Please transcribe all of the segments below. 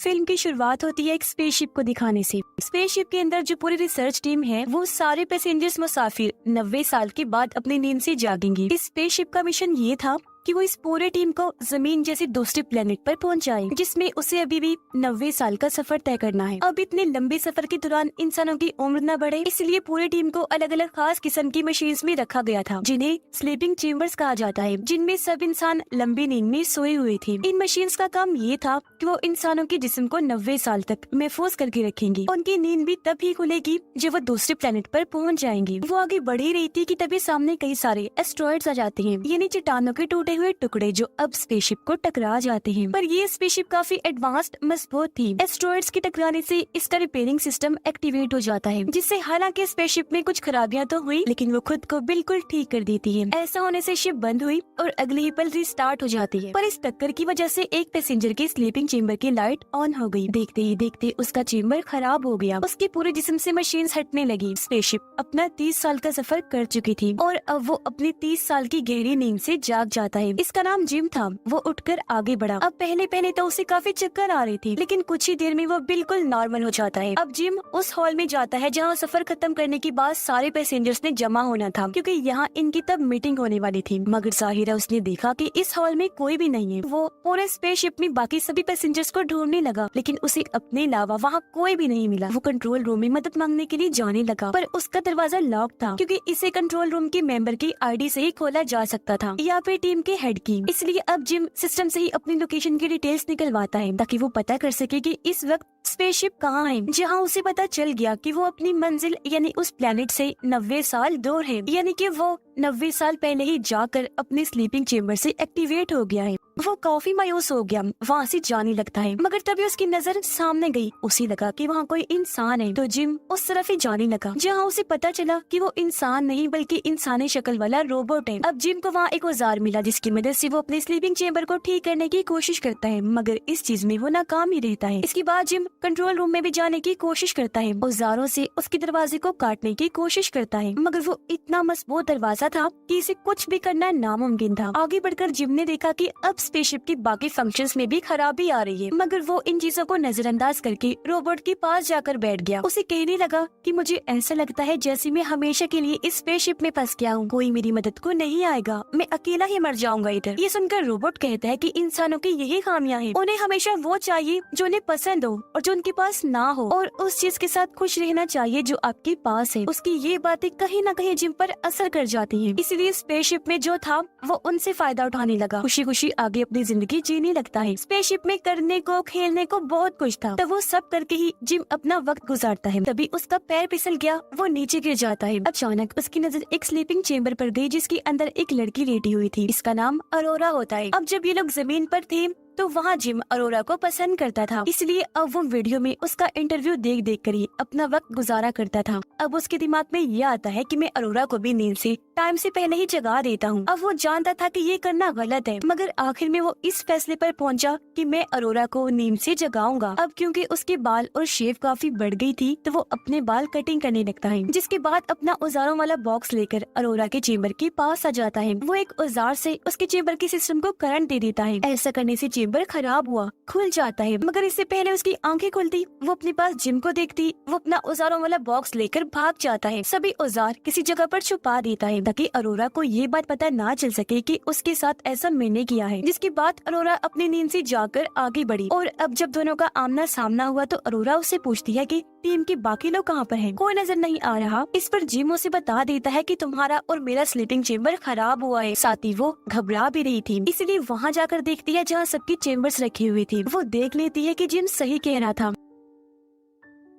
Film की शुरुआत होती है एक स्पेसशिप को दिखाने से। स्पेसशिप के अंदर जो पूरी रिसर्च टीम है वो सारे पैसेंजर्स मुसाफिर 90 साल के बाद अपनी नींद से जागेंगे। इस स्पेसशिप का मिशन ये था कि वो इस पूरे टीम को जमीन जैसे दूसरे प्लेनेट पर पहुंचाए, जिसमें उसे अभी भी 90 साल का सफर तय करना है। अब इतने लंबे सफर के दौरान इंसानों की उम्र न बढ़े, इसलिए पूरी टीम को अलग अलग खास किस्म की मशीन्स में रखा गया था, जिन्हें स्लीपिंग चेम्बर्स कहा जाता है, जिनमें सब इंसान लंबी नींद में सोए हुए थे। इन मशीन्स का काम ये था कि वो इंसानों के जिस्म को 90 साल तक महफूज करके रखेंगी। उनकी नींद भी तब ही खुलेगी जब वो दूसरे प्लेनेट पर पहुंच जाएंगी। वो आगे बढ़ ही रही थी कि तभी सामने कई सारे एस्ट्रॉइड्स आ जाते हैं, यानी चट्टानों के टूटे हुए टुकड़े जो अब स्पेसशिप को टकरा जाते हैं। पर ये स्पेसशिप काफी एडवांस्ड मजबूत थी। एस्ट्रॉइड्स के टकराने से इसका रिपेयरिंग सिस्टम एक्टिवेट हो जाता है, जिससे हालांकि स्पेसशिप में कुछ खराबियां तो हुई, लेकिन वो खुद को बिल्कुल ठीक कर देती है। ऐसा होने से शिप बंद हुई और अगले ही पल रिस्टार्ट हो जाती है। पर इस टक्कर की वजह से एक पैसेंजर की स्लीपिंग चेम्बर की लाइट ऑन हो गई। देखते ही देखते उसका चेम्बर खराब हो गया। उसके पूरे जिस्म से मशीन हटने लगी। स्पेसशिप अपना 30 साल का सफर कर चुकी थी और अब वो अपनी 30 साल की गहरी नींद से जाग जाता है। इसका नाम जिम था। वो उठकर आगे बढ़ा। अब पहले तो उसे काफी चक्कर आ रही थी, लेकिन कुछ ही देर में वो बिल्कुल नॉर्मल हो जाता है। अब जिम उस हॉल में जाता है जहाँ सफर खत्म करने के बाद सारे पैसेंजर्स ने जमा होना था, क्योंकि यहाँ इनकी तब मीटिंग होने वाली थी। मगर जाहिरा उसने देखा कि इस हॉल में कोई भी नहीं है। वो पूरे स्पेसशिप में बाकी सभी पैसेंजर्स को ढूंढने लगा, लेकिन उसे अपने अलावा वहाँ कोई भी नहीं मिला। वो कंट्रोल रूम में मदद मांगने के लिए जाने लगा, पर उसका दरवाजा लॉक था, क्योंकि इसे कंट्रोल रूम के मेंबर की आईडी से ही खोला जा सकता था, या फिर टीम के हेड की। इसलिए अब जिम सिस्टम से ही अपनी लोकेशन की डिटेल्स निकलवाता है, ताकि वो पता कर सके कि इस वक्त स्पेसशिप कहाँ है। जहाँ उसे पता चल गया कि वो अपनी मंजिल यानी उस प्लेनेट से 90 साल दूर है, यानी कि वो 90 साल पहले ही जाकर अपने स्लीपिंग चेम्बर से एक्टिवेट हो गया है। वो काफी मायूस हो गया, वहाँ से जाने लगता है। मगर तभी उसकी नजर सामने गई। उसे लगा कि वहाँ कोई इंसान है, तो जिम उस तरफ ही जाने लगा, जहाँ उसे पता चला कि वो इंसान नहीं बल्कि इंसानी शक्ल वाला रोबोट है। अब जिम को वहाँ एक औजार मिला, जिसकी मदद से वो अपने स्लीपिंग चेम्बर को ठीक करने की कोशिश करता है, मगर इस चीज में वो नाकाम ही रहता है। इसके बाद जिम कंट्रोल रूम में भी जाने की कोशिश करता है, औजारों से उसके दरवाजे को काटने की कोशिश करता है, मगर वो इतना मजबूत दरवाजा था कि इसे कुछ भी करना नामुमकिन था। आगे बढ़कर जिम ने देखा कि अब स्पेसशिप की बाकी फंक्शंस में भी खराबी आ रही है, मगर वो इन चीजों को नजरअंदाज करके रोबोट के पास जाकर बैठ गया। उसे कहने लगा कि मुझे ऐसा लगता है जैसे मैं हमेशा के लिए इस स्पेसशिप में फंस गया हूँ, कोई मेरी मदद को नहीं आएगा, मैं अकेला ही मर जाऊंगा इधर। ये सुनकर रोबोट कहता है कि इंसानों की यही खामियां हैं, उन्हें हमेशा वो चाहिए जो उन्हें पसंद हो और जो उनके पास ना हो, और उस चीज के साथ खुश रहना चाहिए जो आपके पास है। उसकी ये बातें कहीं न कहीं जिम पर असर कर जाती है, इसलिए स्पेसशिप में जो था वो उनसे फायदा उठाने लगा, खुशी खुशी आगे अपनी जिंदगी जीने लगता है। स्पेसशिप में करने को खेलने को बहुत कुछ था, तो वो सब करके ही जिम अपना वक्त गुजारता है। तभी उसका पैर फिसल गया, वो नीचे गिर जाता है। अचानक उसकी नजर एक स्लीपिंग चेम्बर पर गई, जिसके अंदर एक लड़की लेटी हुई थी। इसका नाम अरोरा होता है। अब जब ये लोग जमीन पर थे तो वहाँ जिम अरोरा को पसंद करता था, इसलिए अब वो वीडियो में उसका इंटरव्यू देख देख कर ही अपना वक्त गुजारा करता था। अब उसके दिमाग में ये आता है कि मैं अरोरा को भी नींद से टाइम से पहले ही जगा देता हूँ। अब वो जानता था कि ये करना गलत है, मगर आखिर में वो इस फैसले पर पहुंचा कि मैं अरोरा को नींद से जगाऊंगा। अब क्योंकि उसके बाल और शेव काफी बढ़ गई थी, तो वो अपने बाल कटिंग करने लगता है, जिसके बाद अपना औजारों वाला बॉक्स लेकर अरोरा के चेम्बर के पास आ जाता है। वो एक औजार से उसके चेम्बर के सिस्टम को करंट दे देता है। ऐसा करने से चेम्बर खराब हुआ, खुल जाता है, मगर इससे पहले उसकी आंखें खुलती, वो अपने पास जिम को देखती, वो अपना औजारों वाला बॉक्स लेकर भाग जाता है। सभी औजार किसी जगह पर छुपा देता है, ताकि अरोरा को ये बात पता ना चल सके कि उसके साथ ऐसा मैंने किया है। जिसके बाद अरोरा अपनी नींद से जाकर आगे बढ़ी, और अब जब दोनों का आमना सामना हुआ तो अरोरा उससे पूछती है कि टीम के बाकी लोग कहाँ पर हैं? कोई नजर नहीं आ रहा। इस पर जिम उसे बता देता है कि तुम्हारा और मेरा स्लीपिंग चेम्बर खराब हुआ है। साथ ही वो घबरा भी रही थी, इसलिए वहाँ जाकर देखती है जहाँ सबकी चेम्बर्स रखी हुई थी। वो देख लेती है कि जिम सही कह रहा था।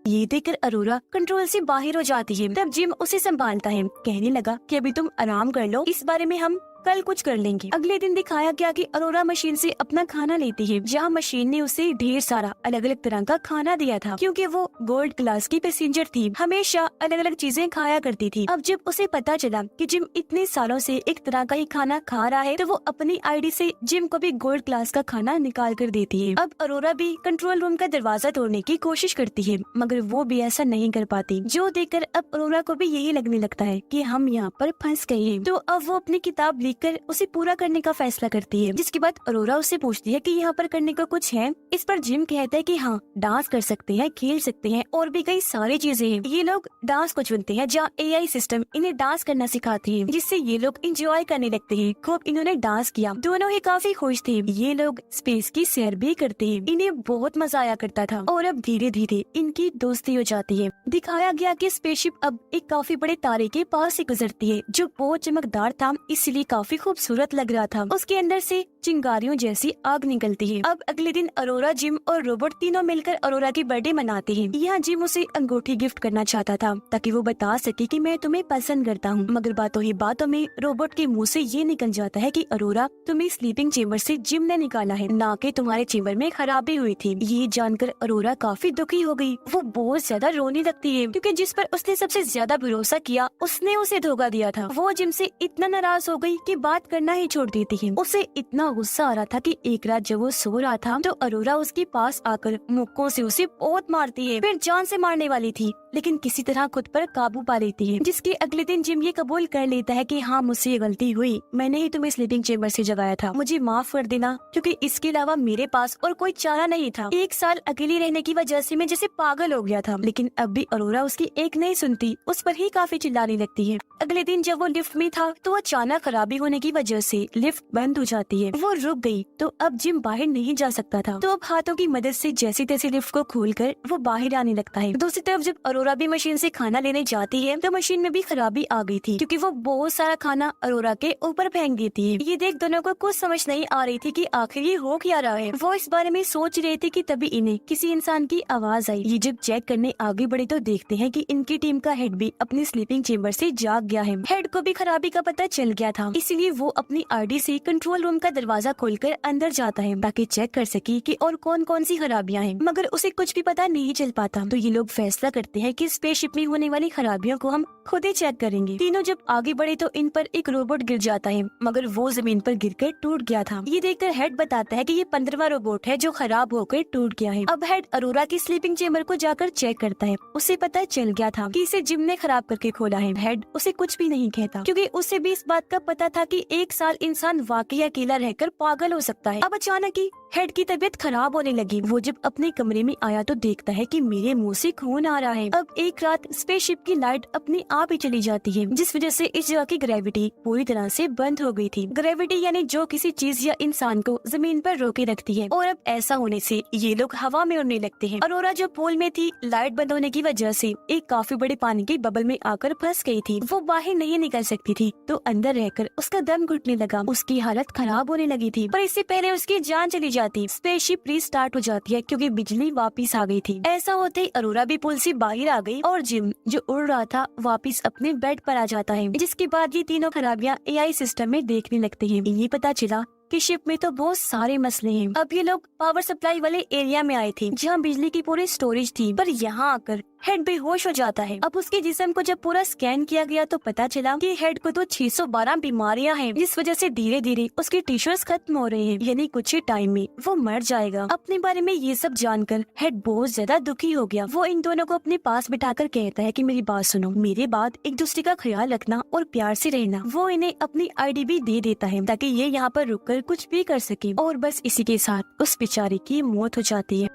ये देखकर अरोरा कंट्रोल से बाहर हो जाती है। तब जिम उसे संभालता है, कहने लगा कि अभी तुम आराम कर लो, इस बारे में हम कल कुछ कर लेंगे। अगले दिन दिखाया गया कि अरोरा मशीन से अपना खाना लेती है, जहाँ मशीन ने उसे ढेर सारा अलग अलग तरह का खाना दिया था, क्योंकि वो गोल्ड क्लास की पैसेंजर थी, हमेशा अलग अलग चीजें खाया करती थी। अब जब उसे पता चला कि जिम इतने सालों से एक तरह का ही खाना खा रहा है, तो वो अपनी आईडी से जिम को भी गोल्ड क्लास का खाना निकाल कर देती है। अब अरोरा भी कंट्रोल रूम का दरवाजा तोड़ने की कोशिश करती है, मगर वो भी ऐसा नहीं कर पाती, जो देखकर अब अरोरा को भी यही लगने लगता है कि हम यहाँ पर फंस गए हैं। तो अब वो अपनी किताब देखकर उसे पूरा करने का फैसला करती है। जिसके बाद अरोरा उससे पूछती है कि यहाँ पर करने का कुछ है। इस पर जिम कहता है कि हाँ, डांस कर सकते हैं, खेल सकते हैं और भी कई सारी चीजें हैं। ये लोग डांस को चुनते हैं जहाँ AI सिस्टम इन्हें डांस करना सिखाती है, जिससे ये लोग इंजॉय करने लगते हैं। खूब इन्होंने डांस किया, दोनों ही काफी खुश थे। ये लोग स्पेस की सैर भी करते हैं, इन्हें बहुत मजा आया करता था। और अब धीरे धीरे इनकी दोस्ती हो जाती है। दिखाया गया कि स्पेसशिप अब एक काफी बड़े तारे के पास से गुजरती है, जो बहुत चमकदार था, इसलिए काफी खूबसूरत लग रहा था। उसके अंदर से चिंगारियों जैसी आग निकलती है। अब अगले दिन अरोरा, जिम और रोबोट तीनों मिलकर अरोरा की बर्थडे मनाते हैं। यहाँ जिम उसे अंगूठी गिफ्ट करना चाहता था ताकि वो बता सके कि मैं तुम्हें पसंद करता हूँ, मगर बातों ही बातों में रोबोट के मुंह से ये निकल जाता है कि अरोरा, तुम्हें स्लीपिंग चेम्बर से जिम ने निकाला है, ना कि तुम्हारे चेम्बर में खराबी हुई थी। ये जानकर अरोरा काफी दुखी हो गई। वो बहुत ज्यादा रोने लगती है क्योंकि जिस पर उसने सबसे ज्यादा भरोसा किया उसने उसे धोखा दिया था। वो जिम से इतना नाराज हो गई कि बात करना ही छोड़ देती है। उसे इतना गुस्सा आ रहा था कि एक रात जब वो सो रहा था तो अरोरा उसके पास आकर मुक्कों से उसे बहुत मारती है। फिर जान से मारने वाली थी, लेकिन किसी तरह खुद पर काबू पा लेती है। जिसके अगले दिन जिम ये कबूल कर लेता है कि हाँ, मुझसे ये गलती हुई, मैंने ही तुम्हें स्लीपिंग चेम्बर से जगाया था, मुझे माफ कर देना, क्योंकि इसके अलावा मेरे पास और कोई चारा नहीं था। 1 साल अकेली रहने की वजह से मैं जैसे पागल हो गया था। लेकिन अब भी अरोरा उसकी एक नहीं सुनती, उस पर ही काफी चिल्लाने लगती है। अगले दिन जब वो लिफ्ट में था तो अचानक खराबी होने की वजह से लिफ्ट बंद हो जाती है। वो रुक गई तो अब जिम बाहर नहीं जा सकता था। तो अब हाथों की मदद से जैसे तैसे लिफ्ट को खोलकर वो बाहर आने लगता है। दूसरी तरफ जब अरोरा भी मशीन से खाना लेने जाती है तो मशीन में भी खराबी आ गई थी, क्योंकि वो बहुत सारा खाना अरोरा के ऊपर फेंक देती है। ये देख दोनों को कुछ समझ नहीं आ रही थी कि आखिर ये हो क्या रहा है। वो इस बारे में सोच रहे थे कि तभी इन्हें किसी इंसान की आवाज आई। ये जब चेक करने आगे बढ़े तो देखते हैं कि इनकी टीम का हेड भी अपनी स्लीपिंग चेम्बर से जाग गया है। हेड को भी खराबी का पता चल गया था, इसलिए वो अपनी आईडी से कंट्रोल रूम का दरवाजा खोलकर अंदर जाता है ताकि चेक कर सके कि और कौन कौन सी खराबियां हैं, मगर उसे कुछ भी पता नहीं चल पाता। तो ये लोग फैसला करते हैं कि स्पेसशिप में होने वाली खराबियों को हम खुद ही चेक करेंगे। तीनों जब आगे बढ़े तो इन पर एक रोबोट गिर जाता है, मगर वो जमीन पर गिरकर टूट गया था। ये देखकर हेड बताता है कि ये 15वां रोबोट है जो खराब होकर टूट गया है। अब हेड अरोरा की स्लीपिंग चेम्बर को जाकर चेक करता है। उसे पता चल गया था कि इसे जिम ने खराब करके खोला है। हेड उसे कुछ भी नहीं कहता, क्योंकि उसे भी इस बात का पता था कि 1 साल इंसान वाकई अकेला रहकर पागल हो सकता है। अब अचानक ही हेड की तबीयत खराब होने लगी। वो जब अपने कमरे में आया तो देखता है कि मेरे मुंह से खून आ रहा है। अब एक रात स्पेसशिप की लाइट अपने आप ही चली जाती है, जिस वजह से इस जगह की ग्रेविटी पूरी तरह से बंद हो गई थी। ग्रेविटी यानी जो किसी चीज या इंसान को जमीन पर रोके रखती है, और अब ऐसा होने से ये लोग हवा में उड़ने लगते हैं। अरोरा जो पूल में थी, लाइट बंद होने की वजह से एक काफी बड़े पानी के बबल में आकर फंस गई थी। वो बाहर नहीं निकल सकती थी, तो अंदर रहकर उसका दम घुटने लगा। उसकी हालत खराब होने लगी थी, पर इससे पहले उसकी जान चली जाती। स्पेसशिप रीस्टार्ट हो जाती है क्योंकि बिजली वापस आ गई थी। ऐसा होते ही अरोरा भी पुल से बाहर आ गई और जिम जो उड़ रहा था वापस अपने बेड पर आ जाता है। जिसके बाद ये तीनों खराबियां AI सिस्टम में देखने लगते हैं। ये पता चला कि शिप में तो बहुत सारे मसले हैं। अब ये लोग पावर सप्लाई वाले एरिया में आए थे जहाँ बिजली की पूरी स्टोरेज थी, पर यहाँ आकर हेड बेहोश हो जाता है। अब उसके जिस्म को जब पूरा स्कैन किया गया तो पता चला कि हेड को तो 612 बीमारियां हैं, जिस वजह से धीरे धीरे उसके टिश्यूज खत्म हो रहे हैं, यानी कुछ ही टाइम में वो मर जाएगा। अपने बारे में ये सब जानकर हेड बहुत ज्यादा दुखी हो गया। वो इन दोनों को अपने पास बिठाकर कहता है कि मेरी बात सुनो, मेरे बाद एक दूसरे का ख्याल रखना और प्यार से रहना। वो इन्हें अपनी ID भी दे देता है ताकि ये यहाँ पर रुककर कुछ भी कर सके, और बस इसी के साथ उस बेचारे की मौत हो जाती है।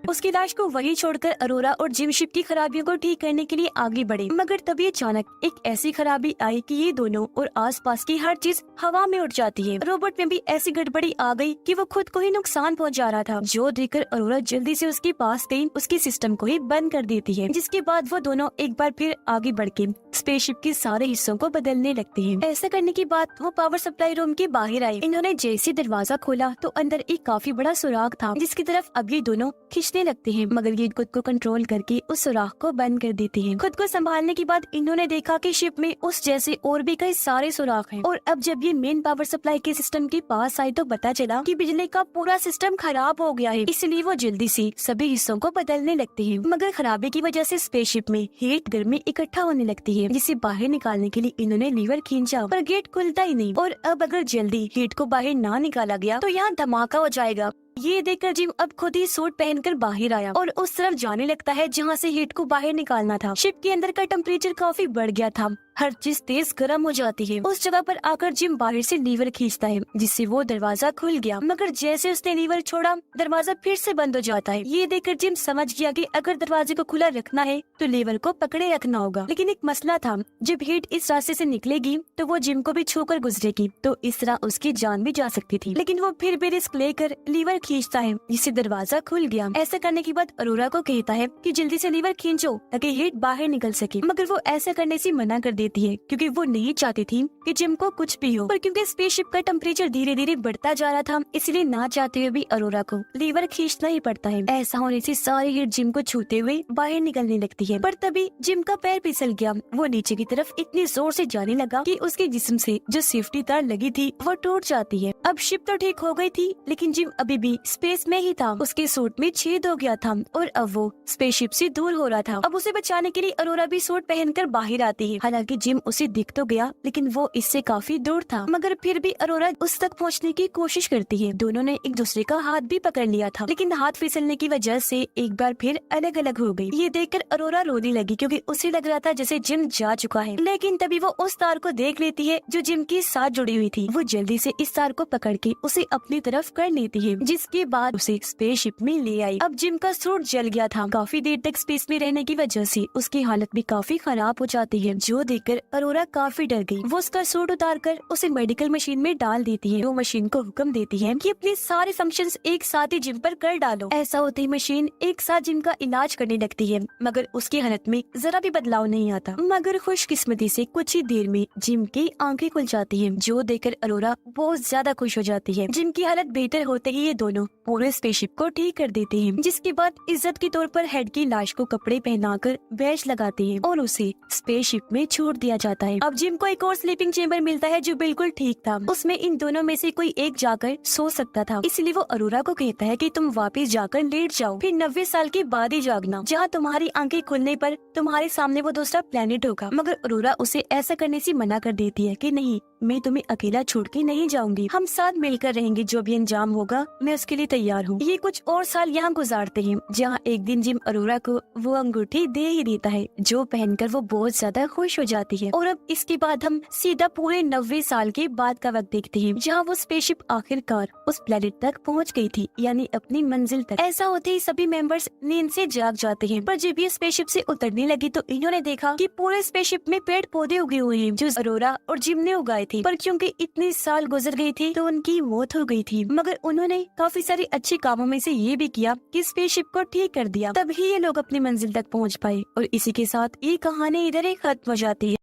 उसकी लाश को वही छोड़कर अरोरा और जिम शिप की खराबियों को ठीक करने के लिए आगे बढ़े, मगर तभी अचानक एक ऐसी खराबी आई कि ये दोनों और आसपास की हर चीज हवा में उड़ जाती है। रोबोट में भी ऐसी गड़बड़ी आ गई कि वो खुद को ही नुकसान पहुंचा रहा था, जो देखकर अरोरा जल्दी से उसके पास गई, उसके सिस्टम को ही बंद कर देती है। जिसके बाद वो दोनों एक बार फिर आगे बढ़ के स्पेसशिप के सारे हिस्सों को बदलने लगते हैं। ऐसा करने के बाद वो पावर सप्लाई रूम के बाहर आए। इन्होंने जैसे दरवाजा खोला तो अंदर एक काफी बड़ा सुराख था, जिसकी तरफ अब ये दोनों खींचने लगते हैं, मगर ये खुद को कंट्रोल करके उस सुराख को बंद कर देते हैं। खुद को संभालने के बाद इन्होंने देखा कि शिप में उस जैसे और भी कई सारे सुराख हैं, और अब जब ये मेन पावर सप्लाई के सिस्टम के पास आई तो पता चला कि बिजली का पूरा सिस्टम खराब हो गया है। इसलिए वो जल्दी से सभी हिस्सों को बदलने लगते हैं, मगर खराबी की वजह से स्पेसशिप में हीट गर्मी इकट्ठा होने लगती है, जिसे बाहर निकालने के लिए इन्होंने लीवर खींचा, पर गेट खुलता ही नहीं। और अब अगर जल्दी हीट को बाहर ना निकाला गया तो यहाँ धमाका हो जाएगा। ये देखकर जिम अब खुद ही सूट पहनकर बाहर आया और उस तरफ जाने लगता है जहाँ से हीट को बाहर निकालना था। शिप के अंदर का टेम्परेचर काफी बढ़ गया था, हर चीज तेज गर्म हो जाती है। उस जगह पर आकर जिम बाहर से लीवर खींचता है, जिससे वो दरवाजा खुल गया, मगर जैसे उसने लीवर छोड़ा दरवाजा फिर से बंद हो जाता है। ये देखकर जिम समझ गया कि अगर दरवाजे को खुला रखना है तो लीवर को पकड़े रखना होगा। लेकिन एक मसला था, जब हीट इस रास्ते से निकलेगी तो वो जिम को भी छूकर गुजरेगी, तो इस तरह उसकी जान भी जा सकती थी। लेकिन वो फिर भी रिस्क लेकर लीवर खींचता है, जिससे दरवाजा खुल गया। ऐसा करने के बाद अरोरा को कहता है कि जल्दी से लीवर खींचो ताकि हीट बाहर निकल सके, मगर वो ऐसा करने से मना कर देती है क्योंकि वो नहीं चाहती थी कि जिम को कुछ भी हो। पर क्योंकि स्पेसशिप का टेम्परेचर धीरे धीरे बढ़ता जा रहा था, इसलिए ना चाहते हुए भी अरोरा को लीवर खींचना ही पड़ता है। ऐसा होने से सारी हीट जिम को छूते हुए बाहर निकलने लगती है। पर तभी जिम का पैर फिसल गया। वो नीचे की तरफ इतनी जोर से जाने लगा कि उसके जिस्म से जो सेफ्टी तार लगी थी वो टूट जाती है। अब शिप तो ठीक हो गई थी, लेकिन जिम अभी भी स्पेस में ही था। उसके सूट में छेद हो गया था और अब वो स्पेसशिप से दूर हो रहा था। अब उसे बचाने के लिए अरोरा भी सूट पहनकर बाहर आती है। हालांकि जिम उसे दिख तो गया, लेकिन वो इससे काफी दूर था, मगर फिर भी अरोरा उस तक पहुंचने की कोशिश करती है। दोनों ने एक दूसरे का हाथ भी पकड़ लिया था, लेकिन हाथ फिसलने की वजह से एक बार फिर अलग अलग हो गई। ये देखकर अरोरा रोने लगी क्योंकि उसे लग रहा था जैसे जिम जा चुका है। लेकिन तभी वो उस तार को देख लेती है जो जिम के साथ जुड़ी हुई थी। वो जल्दी से इस तार को पकड़ के उसे अपनी तरफ कर लेती है, जिसके बाद उसे स्पेसशिप में ले आई। अब जिम का सूट जल गया था। काफी देर तक स्पेस में रहने की वजह से उसकी हालत भी काफी खराब हो जाती है, जो देखकर अरोरा काफी डर गई। वो उसका सूट उतार कर उसे मेडिकल मशीन में डाल देती है। वो मशीन को हुक्म देती है कि अपने सारे फंक्शंस एक साथ ही जिम पर कर डालो। ऐसा होते ही मशीन एक साथ जिम का इलाज करने लगती है, मगर उसकी हालत में जरा भी बदलाव नहीं आता। मगर खुशकिस्मती से कुछ ही देर में जिम की आंखें खुल जाती हैं, जो देखकर अरोरा बहुत ज्यादा खुश हो जाती है। जिम की हालत बेहतर होते ही ये दोनों पूरे स्पेसशिप को ठीक कर देते हैं, जिसके बाद इज्जत के तौर पर हेड की लाश को कपड़े पहनाकर बैच लगाते हैं और उसे स्पेसशिप में छोड़ दिया जाता है। अब जिम को एक और स्लीपिंग चेम्बर मिलता है जो बिल्कुल ठीक था। उसमें इन दोनों में से कोई एक जाकर सो सकता था, इसलिए वो अरोरा को कहता है कि तुम वापस जाकर लेट जाओ, फिर 90 साल के बाद ही जागना, जहाँ तुम्हारी आंखें खुलने पर तुम्हारे सामने वो दूसरा प्लेनेट होगा। मगर अरोरा उसे ऐसा करने से मना कर देती है कि नहीं, मैं तुम्हें अकेला छोड़ के नहीं जाऊंगी, हम साथ मिलकर रहेंगे, जो भी अंजाम होगा मैं उसके लिए तैयार हूँ। ये कुछ और साल यहाँ गुजारते हैं, जहाँ एक दिन जिम अरोरा को वो अंगूठी दे ही देता है, जो पहनकर वो बहुत ज्यादा खुश हो जाती है। और अब इसके बाद हम सीधा पूरे 90 साल के बाद का वक्त देखते हैं, जहाँ वो स्पेसशिप आखिरकार उस प्लेनेट तक पहुँच गई थी, यानी अपनी मंजिल तक। ऐसा होते ही सभी मेंबर्स नींद से जाग जाते हैं, पर जब ये स्पेसशिप से उतरने लगी तो इन्होंने देखा कि पूरे स्पेसशिप में पेड़ पौधे उगे हुए हैं, जो अरोरा और जिम ने उगाए थे। पर क्योंकि इतने साल गुजर गए थे तो उनकी मौत हो गई थी, मगर उन्होंने काफी सारे अच्छे कामों में से ये भी किया कि स्पेसशिप को ठीक कर दिया। तभी ये लोग अपनी मंजिल तक पहुंच पाए और इसी के साथ ये कहानी इधर ही खत्म हो जाती है।